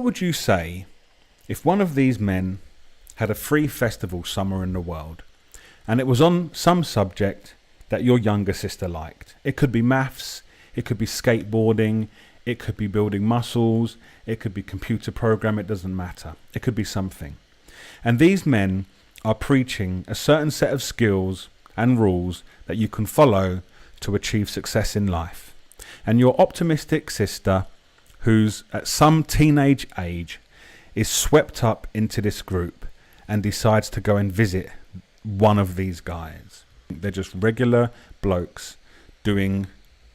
would you say if one of these men had a free festival somewhere in the world and it was on some subject that your younger sister liked? It could be maths, it could be skateboarding, it could be building muscles, it could be computer program, it doesn't matter. It could be something. And these men are preaching a certain set of skills and rules that you can follow to achieve success in life. And your optimistic sister, who's at some teenage age, is swept up into this group and decides to go and visit one of these guys. They're just regular blokes doing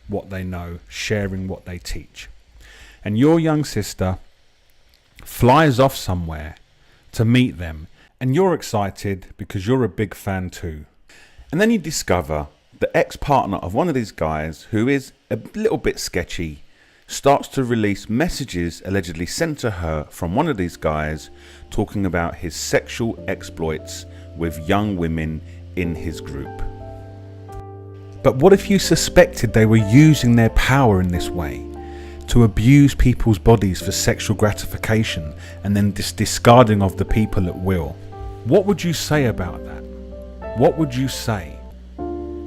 what they know, sharing what they teach. And your young sister flies off somewhere to meet them, and you're excited because you're a big fan too. And then you discover the ex-partner of one of these guys, who is a little bit sketchy, starts to release messages allegedly sent to her from one of these guys talking about his sexual exploits with young women in his group. But what if you suspected they were using their power in this way to abuse people's bodies for sexual gratification and then discarding of the people at will? What would you say about that? What would you say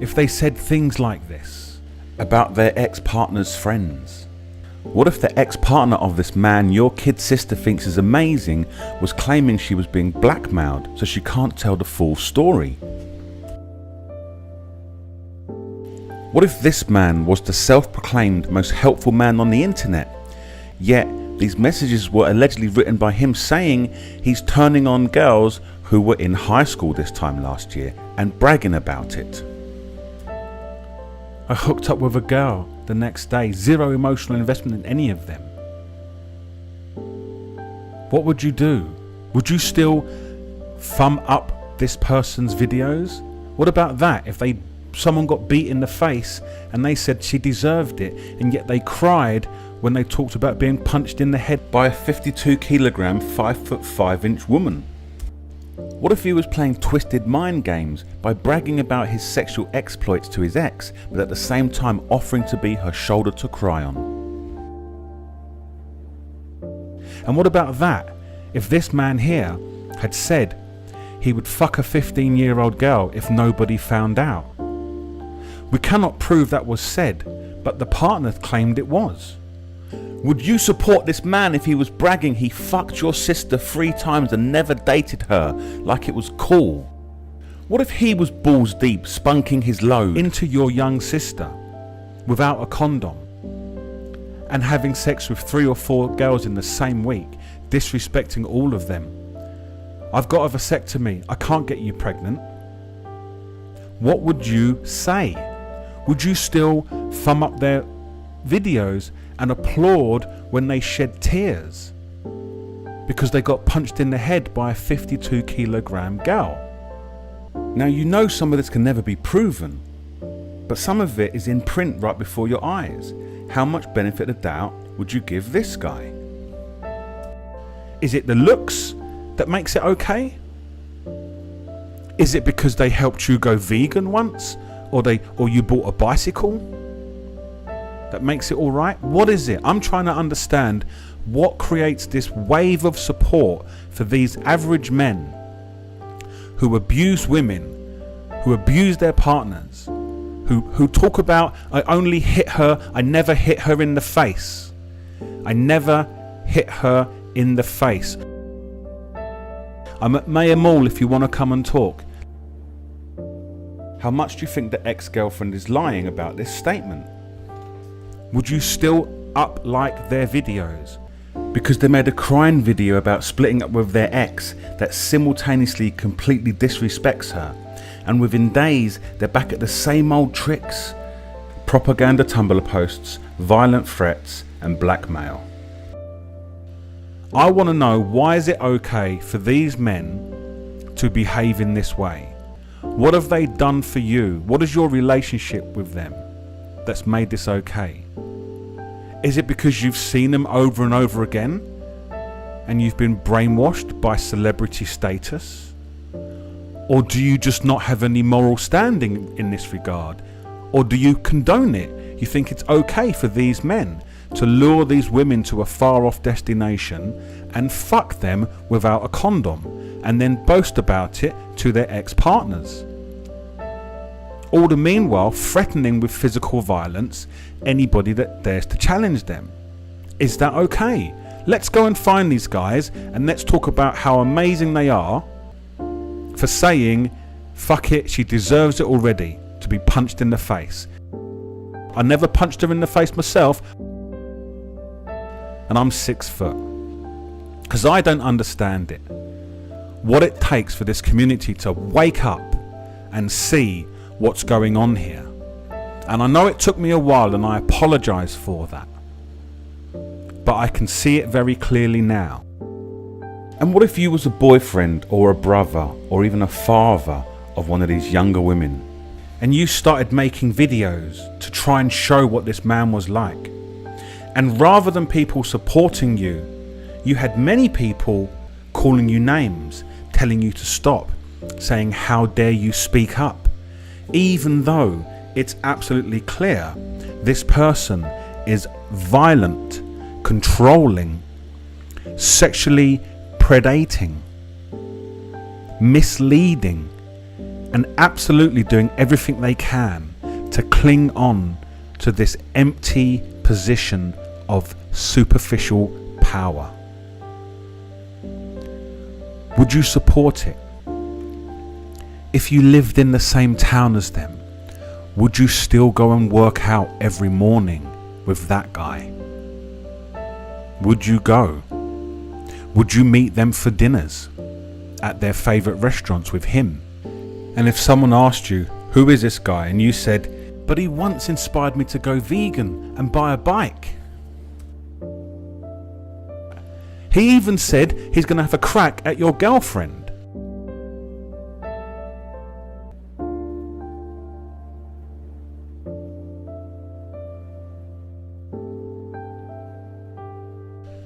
if they said things like this about their ex-partner's friends? What if the ex-partner of this man your kid sister thinks is amazing was claiming she was being blackmailed so she can't tell the full story? What if this man was the self-proclaimed most helpful man on the internet, yet these messages were allegedly written by him saying he's turning on girls who were in high school this time last year and bragging about it? I hooked up with a girl the next day, zero emotional investment in any of them. What would you do? Would you still thumb up this person's videos? What about that if someone got beat in the face and they said she deserved it, and yet they cried when they talked about being punched in the head by a 52 kilogram 5'5" woman? What if he was playing twisted mind games by bragging about his sexual exploits to his ex, but at the same time offering to be her shoulder to cry on? And what about that if this man here had said he would fuck a 15-year-old girl if nobody found out? We cannot prove that was said, but the partner claimed it was. Would you support this man if he was bragging he fucked your sister 3 times and never dated her like it was cool? What if he was balls deep spunking his load into your young sister without a condom and having sex with 3 or 4 girls in the same week, disrespecting all of them? I've got a vasectomy, I can't get you pregnant. What would you say? Would you still thumb up their videos and applaud when they shed tears because they got punched in the head by a 52 kilogram gal? Now, you know some of this can never be proven, but some of it is in print right before your eyes. How much benefit of doubt would you give this guy? Is it the looks that makes it okay? Is it because they helped you go vegan once, or you bought a bicycle that makes it all right? What is it? I'm trying to understand what creates this wave of support for these average men who abuse women, who abuse their partners, who talk about, I only hit her, I never hit her in the face. I never hit her in the face. I'm at Mayor Mall if you want to come and talk. How much do you think the ex-girlfriend is lying about this statement? Would you still like their videos because they made a crying video about splitting up with their ex that simultaneously completely disrespects her, and within days they're back at the same old tricks? Propaganda Tumblr posts, violent threats and blackmail. I want to know, why is it okay for these men to behave in this way? What have they done for you? What is your relationship with them that's made this okay? Is it because you've seen them over and over again and you've been brainwashed by celebrity status? Or do you just not have any moral standing in this regard? Or do you condone it? You think it's okay for these men to lure these women to a far off destination and fuck them without a condom, and then boast about it to their ex-partners. All the meanwhile threatening with physical violence anybody that dares to challenge them. Is that okay? Let's go and find these guys and let's talk about how amazing they are for saying, fuck it, she deserves it already to be punched in the face. I never punched her in the face myself, and I'm 6 foot. Because I don't understand it. What it takes for this community to wake up and see what's going on here. And I know it took me a while, and I apologise for that. But I can see it very clearly now. And what if you was a boyfriend or a brother or even a father of one of these younger women, and you started making videos to try and show what this man was like, and rather than people supporting you, you had many people calling you names, telling you to stop, saying how dare you speak up, even though it's absolutely clear this person is violent, controlling, sexually predating, misleading, and absolutely doing everything they can to cling on to this empty position of superficial power. Would you support it? If you lived in the same town as them, would you still go and work out every morning with that guy? Would you go? Would you meet them for dinners at their favourite restaurants with him? And if someone asked you, who is this guy? And you said, but he once inspired me to go vegan and buy a bike. He even said he's going to have a crack at your girlfriend.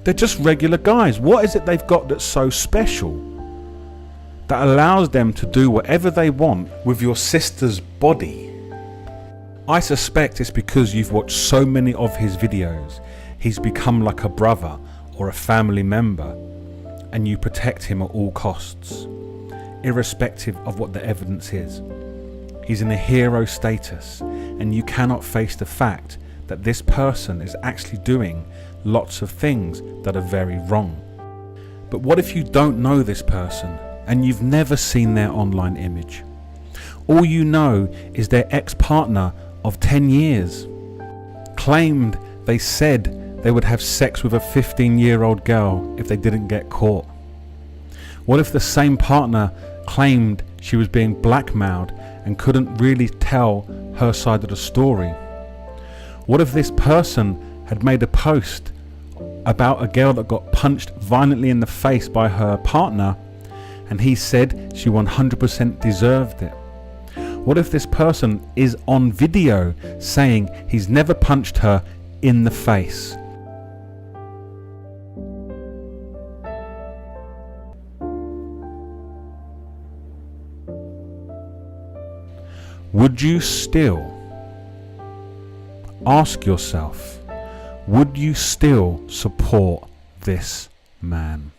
They're just regular guys. What is it they've got that's so special that allows them to do whatever they want with your sister's body? I suspect it's because you've watched so many of his videos. He's become like a brother or a family member, and you protect him at all costs, irrespective of what the evidence is. He's in a hero status, and you cannot face the fact that this person is actually doing lots of things that are very wrong. But what if you don't know this person and you've never seen their online image? All you know is their ex-partner of 10 years claimed they said they would have sex with a 15-year-old girl if they didn't get caught. What if the same partner claimed she was being blackmailed and couldn't really tell her side of the story? What if this person had made a post about a girl that got punched violently in the face by her partner and he said she 100% deserved it? What if this person is on video saying he's never punched her in the face? Would you still, ask yourself, would you still support this man?